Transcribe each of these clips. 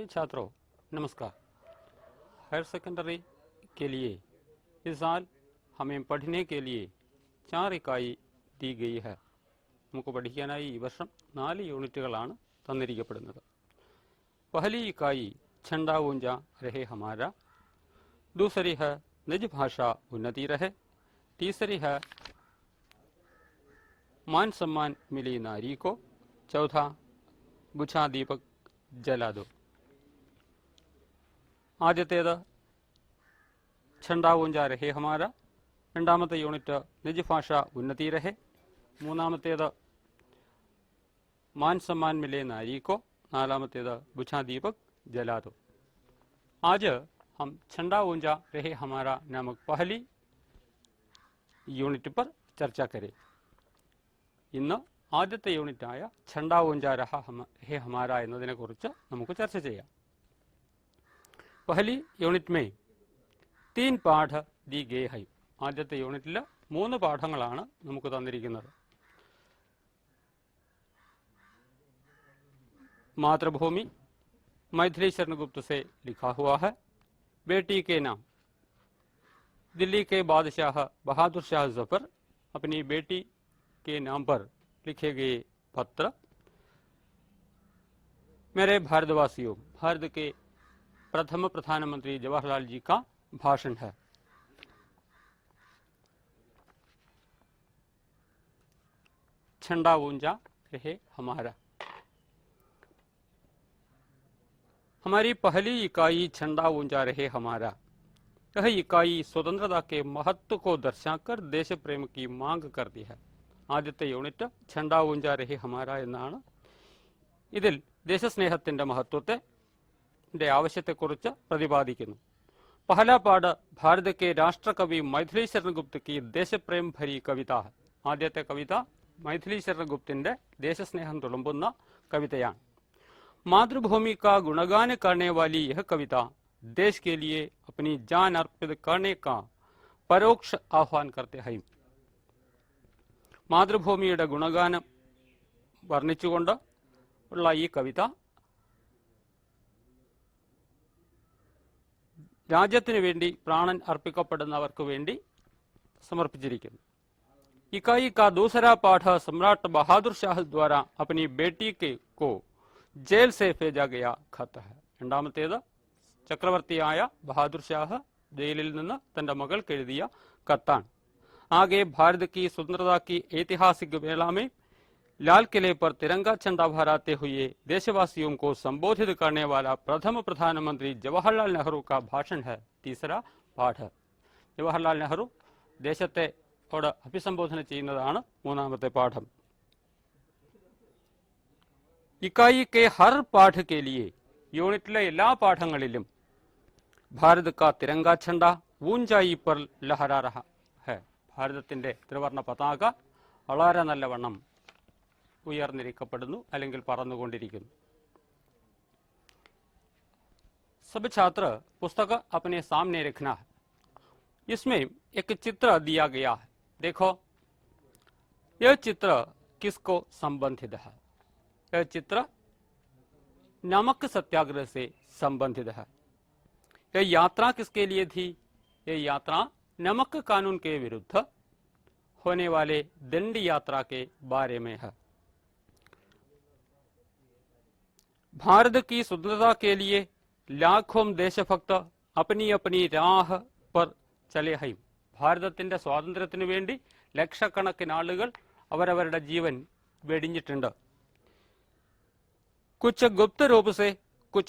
प्रिय छात्रों नमस्कार। हायर सेकेंडरी के लिए इस साल हमें पढ़ने के लिए 4 ഇക്കായി दी गई है। നമുക്ക് പഠിക്കാനായി ഈ വർഷം 4 യൂണിറ്റുകളാണ് തന്നിരിക്കപ്പെടുന്നത്। पहली इकाई छंदा ऊंजा रहे हमारा, दूसरी है निज भाषा उन्नति रहे, तीसरी है मान सम्मान मिली नारी को, चौथा बुझा दीपक जला दो। ആദ്യത്തേത് ഛണ്ടാ ഊഞ്ചാ രഹേ ഹമാര, രണ്ടാമത്തെ യൂണിറ്റ് നിജ് ഭാഷ ഉന്നതി രഹേ, മൂന്നാമത്തേത് मान सम्मान मिले नारी को, नालामतेद बुझा दीपक जला दो। आज हम छंदा ऊंजा रहे हमारा नामक पहली യൂണിറ്റ് पर चर्चा करें। ഇന്ന് ആദ്യത്തെ യൂണിറ്റായ ഛണ്ടാ ഊഞ്ചാ രഹേ ഹമാര എന്നതിനെ കുറിച്ച് നമുക്ക് ചർച്ച ചെയ്യാം। पहली യൂണിറ്റ് में 3 പാഠ दी गए हैं। ആദ്യത്തെ യൂണിറ്റിൽ 3 പാഠങ്ങളാണ് നമുക്ക് തന്നിരിക്കുന്നത്। मातृभूमि मैथिली शरण गुप्त से लिखा हुआ है। बेटी के नाम, दिल्ली के बादशाह बहादुर शाह जफर अपनी बेटी के नाम पर लिखे गए पत्र। मेरे भारतवासियों, भारत के प्रथम प्रधानमंत्री जवाहरलाल जी का भाषण है। छंदा ऊंजा रहे हमारा। हमारी पहली इकाई छंदा ऊंजा रहे हमारा। यह इकाई स्वतंत्रता के महत्व को दर्शाकर देश प्रेम की मांग करती है। ആദ്യത്തെ യൂണിറ്റ് ഛണ്ടാ ഊഞ്ചാ രഹേ ഹമാര എന്നാണ്। ഇതിൽ ദേശസ്നേഹത്തിന്റെ മഹത്വത്തെ ആവശ്യത്തെക്കുറിച്ച് പ്രതിപാദിക്കുന്നു। പഹല പാഠ ഭാരത് के രാഷ്ട്രകവി മൈഥിലി ശരൺ ഗുപ്ത की ദേശപ്രേം ഭരി കവിത है। ആദ്യത്തെ കവിത മൈഥിലി ശരൺ ഗുപ്തിന്റെ ദേശസ്നേഹം തുളുമ്പുന്ന കവിതയാണ്। मातृभूमि का गुणगान करने वाली यह कविता देश के लिए अपनी जान अर्पित करने का परोक्ष आह्वान करते हैं। മാതൃഭൂമിയുടെ ഗുണഗാനം വർണ്ണിച്ചുകൊണ്ട് ഉള്ള ഈ കവിത രാജ്യത്തിന് വേണ്ടി പ്രാണൻ അർപ്പിക്കപ്പെടുന്നവർക്ക് വേണ്ടി സമർപ്പിച്ചിരിക്കുന്നു। इकाई का दूसरा पाठ सम्राट बहादुर शाह द्वारा अपनी बेटी को जेल से भेजा गया खत है। രണ്ടാമത്തേത് ചക്രവർത്തിയായ ബഹാദുർ ഷാഹ് ജയിലിൽ നിന്ന് തന്റെ മകൾക്ക് എഴുതിയ കത്താണ്। आगे भारत की स्वतंत्रता की ऐतिहासिक वेला में लाल किले पर तिरंगा झंडा फहराते हुए देशवासियों को संबोधित करने वाला प्रथम प्रधानमंत्री जवाहरलाल नेहरू का भाषण है। तीसरा पाठ जवाहरलाल नेहरू ദേശത്തെ അഭിസംബോധന ചെയ്യുന്നതാണ് മൂന്നാമത്തെ പാഠം। इकाई के हर पाठ के लिए യൂണിറ്റിലെ എല്ലാ പാഠങ്ങളിലും भारत का तिरंगा झंडा ऊंचाई पर लहरा रहा है। ഭാരതത്തിന്റെ ത്രിവർണ്ണ പതാക വളരെ നല്ലവണ്ണം ഉയർന്നിരിക്കപ്പെടുന്നു അല്ലെങ്കിൽ പറന്നുകൊണ്ടിരിക്കുന്നു। सब छात्र पुस्तक अपने सामने रखना है। इसमें एक चित्र दिया गया है। देखो यह चित्र किसको संबंधित है? यह चित्र नमक सत्याग्रह से संबंधित है। यह यात्रा किसके लिए थी? यह यात्रा नमक कानून के विरुद्ध होने वाले दंडी यात्रा के बारे में है। भारत की स्वतंत्रता के लिए लाखों देशभक्त अपनी अपनी राह पर चले हैं। ഭാരതത്തിന്റെ സ്വാതന്ത്ര്യത്തിനു വേണ്ടി ലക്ഷക്കണക്കിന് ആളുകൾ അവരവരുടെ ജീവൻ വെടിഞ്ഞിട്ടുണ്ട്। कुछ गुप्त रूप से, कुछ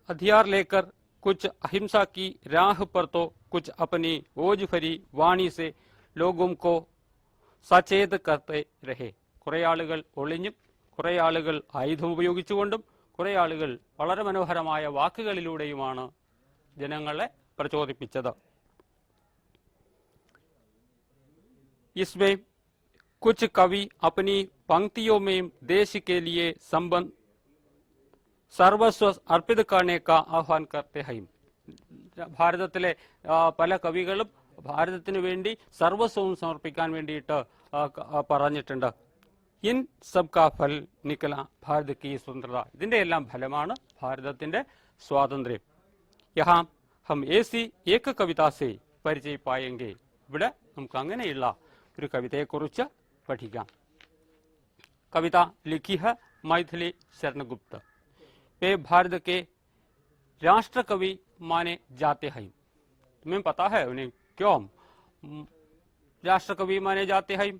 हथियार लेकर, कुछ अहिंसा की राह पर तो कुछ अपनी ओज भरी वाणी से लोगों को सचेत करते रहे। കുറെ ആളുകൾ ഒളിഞ്ഞും കുറെ ആളുകൾ ആയുധം ഉപയോഗിച്ചുകൊണ്ടും കുറെ ആളുകൾ വളരെ മനോഹരമായ വാക്കുകളിലൂടെയുമാണ് ജനങ്ങളെ പ്രചോദിപ്പിച്ചത്। इसमें कुछ कवि अपनी पंक्तियों में देश के लिए सर्वस्व अर्पित करने का आह्वान करते हैं। ഭാരതത്തിലെ പല കവികളും ഭാരതത്തിന് വേണ്ടി സർവസ്വവും സമർപ്പിക്കാൻ വേണ്ടിയിട്ട് പറഞ്ഞിട്ടുണ്ട്। ഇൻ സബ് കാ ഫൽ നിക്കല ഭാരത് കി സ്വതന്ത്രത, ഇതിന്റെ എല്ലാം ഫലമാണ് ഭാരതത്തിന്റെ സ്വാതന്ത്ര്യം. യഹാം ഹം ഏസി ഏക കവിത സേ പരിചയ പായെങ്കിൽ, ഇവിടെ നമുക്ക് അങ്ങനെയുള്ള ഒരു കവിതയെക്കുറിച്ച് പഠിക്കാം. कविता लिखी है मैथिली शरण गुप्त. वे भारत के राष्ट्र कवि माने जाते हैं. तुम्हें पता है उन्हें क्यों राष्ट्र कवि माने जाते हैं?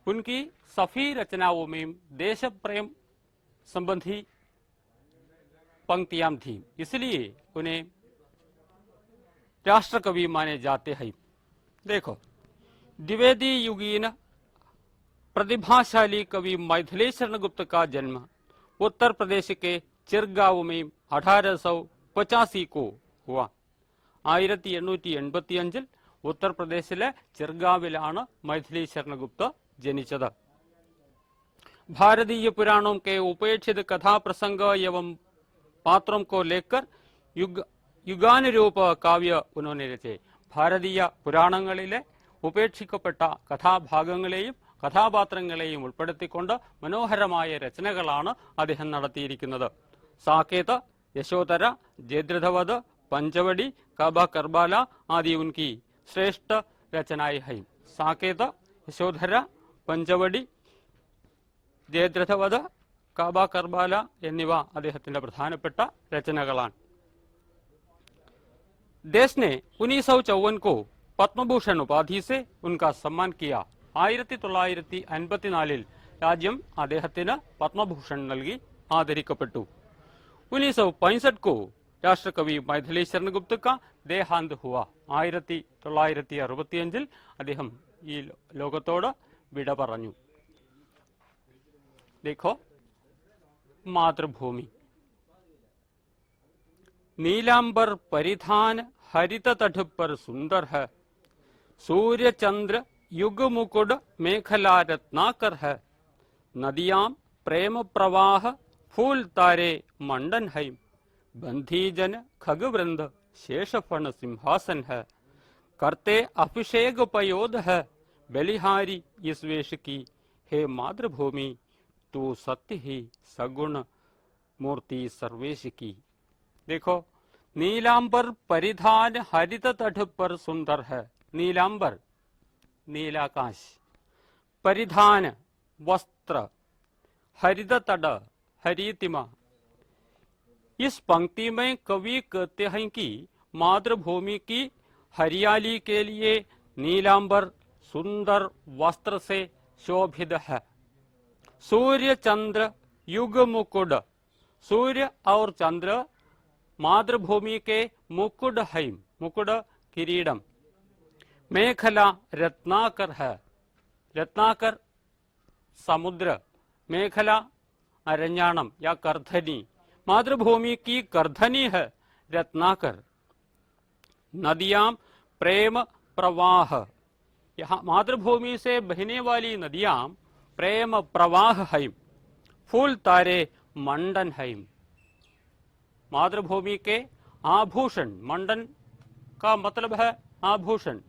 उनकी सभी रचनाओं में देश प्रेम संबंधी पंक्तियां थी, इसलिए उन्हें राष्ट्र कवि माने जाते हैं. देखो, द्विवेदी युगीन प्रतिभाशाली कवि मैथिली शरण गुप्त का जन्म उत्तर प्रदेश के चिरगांव में 1885 को हुआ. 1885 ഉത്തർപ്രദേശിലെ ചിർഗാവിലാണ് മൈഥിലി ശരണഗുപ്ത ജനിച്ചത്. भारतीय पुराणों के उपेक्षित कथा प्रसंग एवं पात्रों को लेकर युगानुरूप काव्य उन्होंने रचे. ഭാരതീയ പുരാണങ്ങളിലെ ഉപേക്ഷിക്കപ്പെട്ട കഥാഭാഗങ്ങളെയും കഥാപാത്രങ്ങളെയും ഉൾപ്പെടുത്തിക്കൊണ്ട് മനോഹരമായ രചനകളാണ് അദ്ദേഹം നടത്തിയിരിക്കുന്നത്. സാകേത്, यशोधरा, जयद्रथवध, पंचवटी, काबा करबाला आदि उनकी श्रेष्ठ रचनाएं हैं. साकेत, यशोधरा, पंचवटी, जयद्रथवध, काबा करबाला എന്നിവ അദ്ദേഹത്തിന്റെ പ്രധാനപ്പെട്ട രചനകളാണ്. देश ने 1954 को पद्मभूषण उपाधि से उनका सम्मान किया. 1954 രാജ്യം അദ്ദേഹത്തിന് പത്മഭൂഷൺ നൽകി ആദരിക്കപ്പെട്ടു. 1965 को राष्ट्रकवि मैथिली शरण गुप्त का देहांत हुआ. 1965 അദ്ദേഹം ഈ ലോകത്തോട് വിട പറഞ്ഞു. देखो, मातृभूमि. नीलांबर परिधान हरित तट पर सुंदर है. सूर्य चंद्र युग मुकुट मेखला रत्नाकर है. नदियां प्रेम प्रवाह फूल तारे मंडन है. बंधीजन खगवृंद शेषफण सिंहासन है. करते अभिषेक पयोध है. बलिहारी इस वेश की. हे मातृभूमि, तू सत्य ही सगुण मूर्ति सर्वेश की. देखो, नीलांबर परिधान हरित तट पर सुंदर है. नीलांबर नीलाकाश, परिधान वस्त्र, हरित तट हरितिमा. इस पंक्ति में कवि कहते हैं कि मातृभूमि की हरियाली के लिए नीलांबर सुंदर वस्त्र से शोभित है. सूर्य चंद्र युग मुकुट. सूर्य और चंद्र मातृभूमि के मुकुट है. मुकुट किरीटम. मेखला रत्नाकर है. रत्नाकर समुद्र. मेखला अरण्याणम या करधनी. मातृभूमि की करधनी है रत्नाकर. नदियां प्रेम प्रवाह. यहाँ मातृभूमि से बहने वाली नदियां प्रेम प्रवाह है. फूल तारे मंडन है. मातृभूमि के आभूषण. मंडन का मतलब है आभूषण.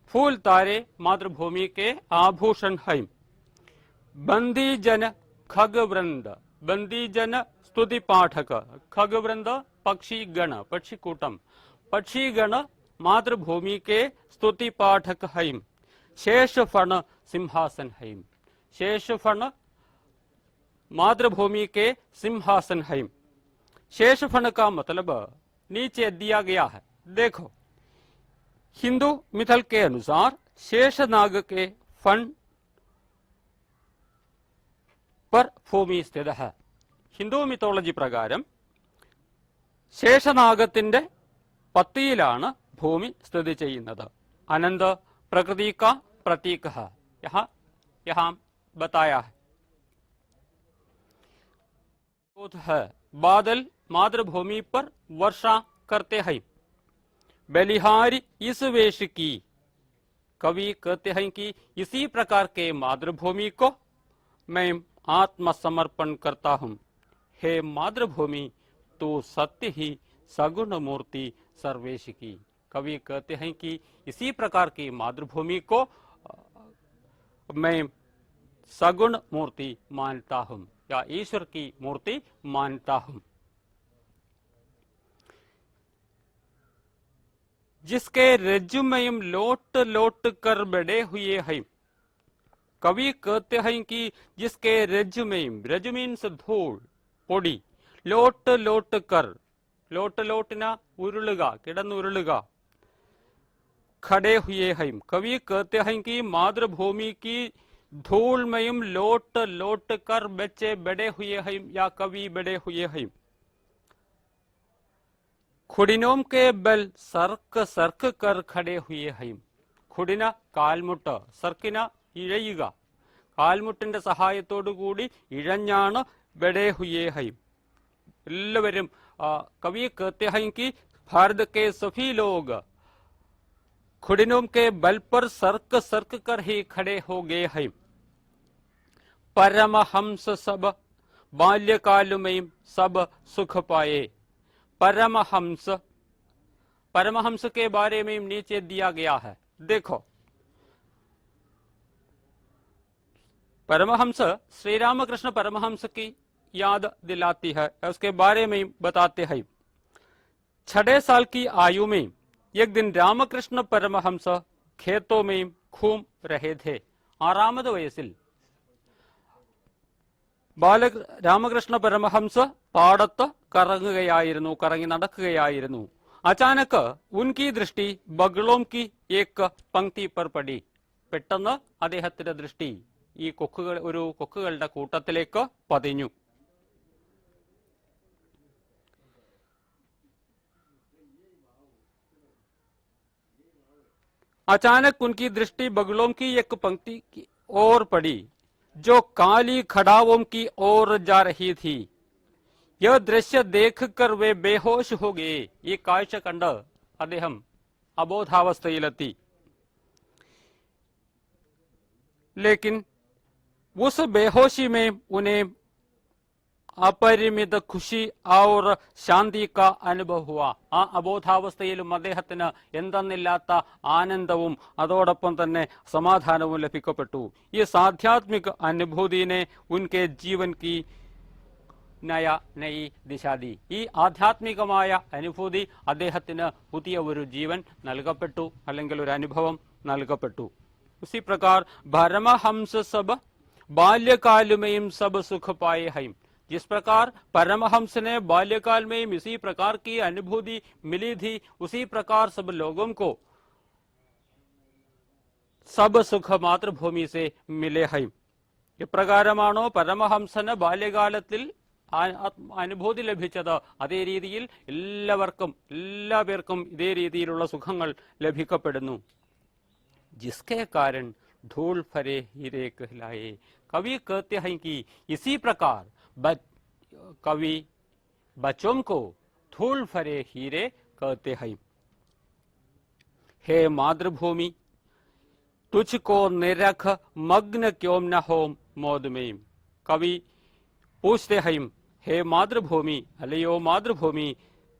फूल तारे मातृभूमि के आभूषण है. बंदीजन खगवृंद. बंदीजन स्तुति पाठक. खगवृंद पक्षीगण, पक्षीकूटम. पक्षीगण मातृभूमि के स्तुति पाठक है. शेषफण सिंहासन है. शेषफण मातृभूमि के सिंहासन है. शेषफण का मतलब नीचे दिया गया है. देखो, हिंदू मिथल के अनुसार शेषनाग के फण पर ഭൂമി സ്ഥിത है. ഹിന്ദു മിത്തോളജി പ്രകാരം ശേഷനാഗത്തിന്റെ പത്തിയിലാണ് ഭൂമി സ്ഥിതി ചെയ്യുന്നത്. अनंत प्रकृति का प्रतीक है. यहाँ बताया है. बादल मातृभूमि पर वर्षा करते हैं. बलिहारी इस वेश की. कवि कहते हैं कि इसी प्रकार के मातृभूमि को मैं आत्मसमर्पण करता हूं. हे मातृभूमि, तो सत्य ही सगुण मूर्ति सर्वेश की. कवि कहते हैं कि इसी प्रकार की मातृभूमि को मैं सगुण मूर्ति मानता हूं. या ईश्वर की मूर्ति मानता हूं। जिसके रेज्यूमेम लोट लोट कर बड़े हुए हैं। कवि कहते हैं कि जिसके रेज्यूमेम, रेज्यू मीन्स धूल പൊടി, ലോട്ട് ലോട്ട് കർ, ലോട്ട് ലോട്ടിന ഉരുളുക, കിടന്നുരുളുക, खड़े हुए हैं। कवि कहते हैं कि मातृभूमि की धूल में लोट लोट कर बच्चे बड़े हुए हैं या कवि बड़े हुए हैं। खुडिनों के बल സർക്ക് സർക്ക് कर खड़े हुए हैं। खुडिന കാൽമുട്ട്, സർക്കിന ഇഴയുക, കാൽമുട്ടിന്റെ സഹായത്തോടു കൂടി ഇഴഞ്ഞാണ് ബഡേ ഹുയേ ഹൈ എല്ലാവരും। कवि कहते हैं कि भारत के सभी लोग खुडिनों के बल पर सर्क सर्क कर ही खड़े हो गए हैं। परमहंस सब बाल्यकाल में सब सुख पाए। परमहंस, परमहंस के बारे में नीचे दिया गया है। देखो, परमहंस श्री रामकृष्ण परमहंस की याद दिलाती है, उसके बारे में बताते हैं। 6 साल की आयु में एक दिन रामकृष्ण परमहंस खेतों में घूम रहे थे। 6ാമത് വയസ്സിൽ രാമകൃഷ്ണ പരമഹംസ പാടത്ത് കറങ്ങുകയായിരുന്നു, കറങ്ങി നടക്കുകയായിരുന്നു। അചാനക് ഉൻകി ദൃഷ്ടി ബഗ്ളോം കി ഏക് പങ്ക്തി പർ പടി। പെട്ടെന്ന് അദ്ദേഹത്തിന്റെ ദൃഷ്ടി ഈ ഒരു കൊക്കുകളുടെ കൂട്ടത്തിലേക്ക് പതിഞ്ഞു। अचानक उनकी दृष्टि बगलों की एक पंक्ति की ओर पड़ी जो काली खड़ाओं की ओर जा रही थी। यह दृश्य देखकर वे बेहोश हो गए। ये काഴ്ച കണ്ട് അദ്ദേഹം അബോധാവസ്ഥയിലെത്തി। लेकिन उस बेहोशी में उन्हें अपरिमित खुशी और शांति का അനുഭവം हुआ। ആ അബോധാവസ്ഥയിലും അദ്ദേഹത്തിന് എന്തെന്നില്ലാത്ത ആനന്ദവും അതോടൊപ്പം തന്നെ സമാധാനവും ലഭിക്കപ്പെട്ടു। ഈ ആധ്യാത്മിക അനുഭൂതിനെ ഉൻകെ ജീവൻ की നയ നയി ദിശ दी। ഈ ആധ്യാത്മികമായ അനുഭൂതി അദ്ദേഹത്തിന് പുതിയ ഒരു ജീവൻ നൽകപ്പെട്ടു, അല്ലെങ്കിൽ ഒരു അനുഭവം നൽകപ്പെട്ടു। उसी प्रकार परमहंस सब बाल्यकाल में सब सुख पाए हैं। जिस प्रकार परमहंस ने बाल्यकाल में इसी प्रकार की अनुभूति मिली थी, उसी प्रकार सब लोगों को सब सुख मातृभूमि से मिले हैं। ഇപ്രകാരമാണോ പരമഹംസന് ബാല്യകാലത്തിൽ അനുഭൂതി ലഭിച്ചത്, അതേ രീതിയിൽ എല്ലാ പേർക്കും ഇതേ രീതിയിലുള്ള സുഖങ്ങൾ ലഭിക്കപ്പെടുന്നു। जिसके कारण धूल भरे हीरे कहलाए। कवि कहते हैं कि इसी प्रकार कवि बच्चों को धूल भरे हीरे कहते हैं। हे मातृभूमि, तुझको निरख मग्न क्यों न हो मोद में। कवि पूछते हैं, हे मातृभूमि, अलियो मातृभूमि,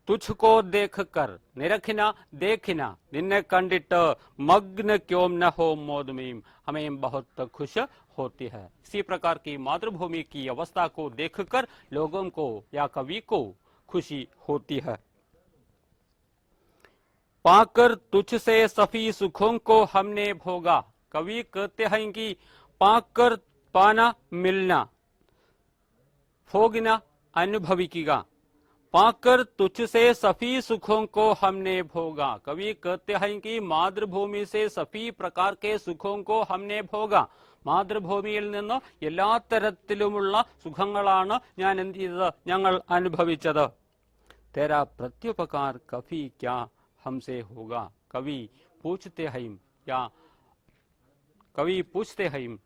तुझको देख कर, निरखना देखना, निन्ने कंडित मग्न क्यों न हो मोद में, हमें बहुत खुश होती है। इसी प्रकार की मातृभूमि की अवस्था को देखकर लोगों को या कवि को खुशी होती है। पाकर तुझसे सभी सुखों को हमने भोगा। कवि कहते हैं कि पाकर पाना मिलना, भोगना अनुभविका। पाकर तुझसे सभी सुखों को हमने भोगा। कवि कहते हैं कि मातृभूमि से सभी प्रकार के सुखों को हमने भोगा। മാതൃഭൂമിയിൽ നിന്ന് എല്ലാ തരത്തിലുമുള്ള സുഖങ്ങളാണ് ഞങ്ങൾ അനുഭവിച്ചത്। तेरा प्रत्युपकार कभी क्या हमसे होगा। कवि पूछते हैं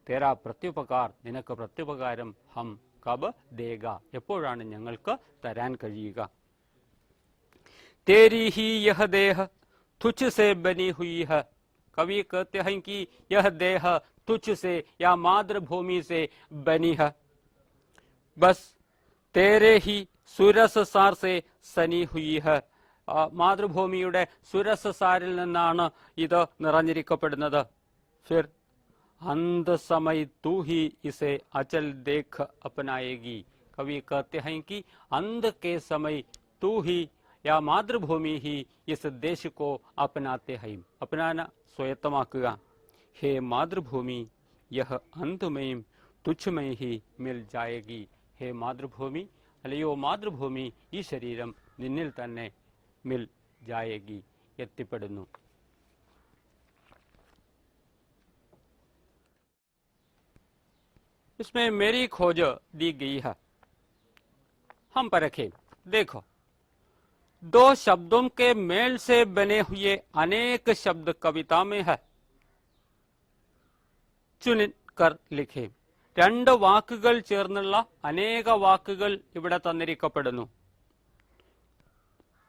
तेरा प्रत्युपकार, നിനക്ക് പ്രത്യുപകാരം हम कब देगा, എപ്പോഴാണ് ഞങ്ങൾക്ക് തരാൻ കഴിയുക। तेरी ही यह देह तुझ से बनी हुई है। कवि कहते हैं कि यह देह तुझ से या मातृभूमि से बनी है, बस तेरे ही സുരസ് സാർ സെ സനി ഹുയി ഹ। മാതൃഭൂമിയുടെ സുരസ് സാരിൽ നിന്നാണ് ഇത് നിറഞ്ഞിരിക്കപ്പെടുന്നത്। ഫിർ अंध समय तू ही इसे अचल देख अपनाएगी। कवि कहते हैं कि अंध के समय तू ही या मातृभूमि ही इस देश को अपनाते हैं। अपनाना स्वयतमाക്കുക। हे मातृभूमि यह अंत में तुच्छ में ही मिल जाएगी। हे മാതൃഭൂമി അല്ലയോ മാതൃഭൂമി ഈ ശരീരം നിന്നിൽ തന്നെ മിൽ ജായേഗി എത്തിപ്പെടുന്നു। इसमें मेरी खोज दी गई है, हम परखें। देखो, दो शब्दों के मेल से बने हुए अनेक शब्द कविता में है, चुन कर लिखे। രണ്ട് വാക്കുകൾ ചേർന്നുള്ള അനേക വാക്കുകൾ ഇവിടെ തന്നിരിക്കപ്പെടുന്നു।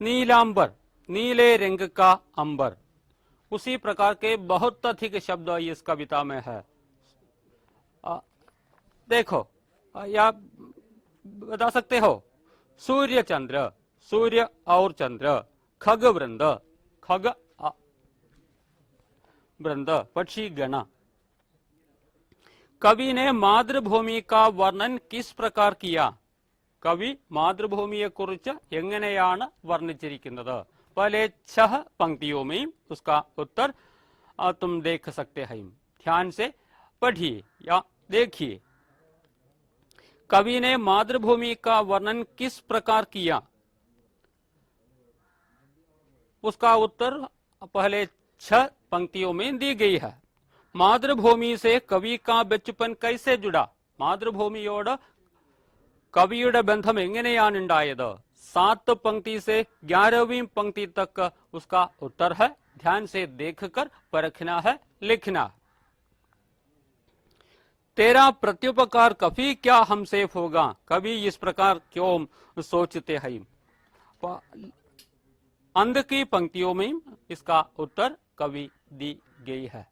नीलांबर, नीले रंग का अंबर, उसी प्रकार के बहुत अधिक शब्द इस कविता में है। देखो, या बता सकते हो, सूर्य चंद्र, सूर्य और चंद्र, खग वृंद, खग वृंद, पक्षी गण। कवि ने മാതൃഭൂമി का वर्णन किस प्रकार किया? कवि മാതൃഭൂമിയെ കുറിച്ച് എങ്ങനെയാണ് വർണ്ണിച്ചിരിക്കുന്നത്? पहले 6 पंक्तियों में उसका उत्तर तुम देख सकते हैं। ध्यान से पढ़िए या देखिए। कवि ने मातृभूमि का वर्णन किस प्रकार किया? उसका उत्तर पहले 6 पंक्तियों में दी गई है। മാതൃഭൂമി से कवि का बचपन कैसे जुड़ा? മാതൃഭൂമിയോട് കവിയുടെ ബന്ധം എങ്ങനെയാണ് ഉണ്ടായത്? 7 पंक्ति से 11वीं पंक्ति तक उसका उत्तर है। ध्यान से देखकर परखना है, लिखना। तेरा प्रत्युपकार कभी क्या हमसे होगा? कभी इस प्रकार क्यों सोचते हैं? अंत की पंक्तियों में इसका उत्तर कवि दी गई है।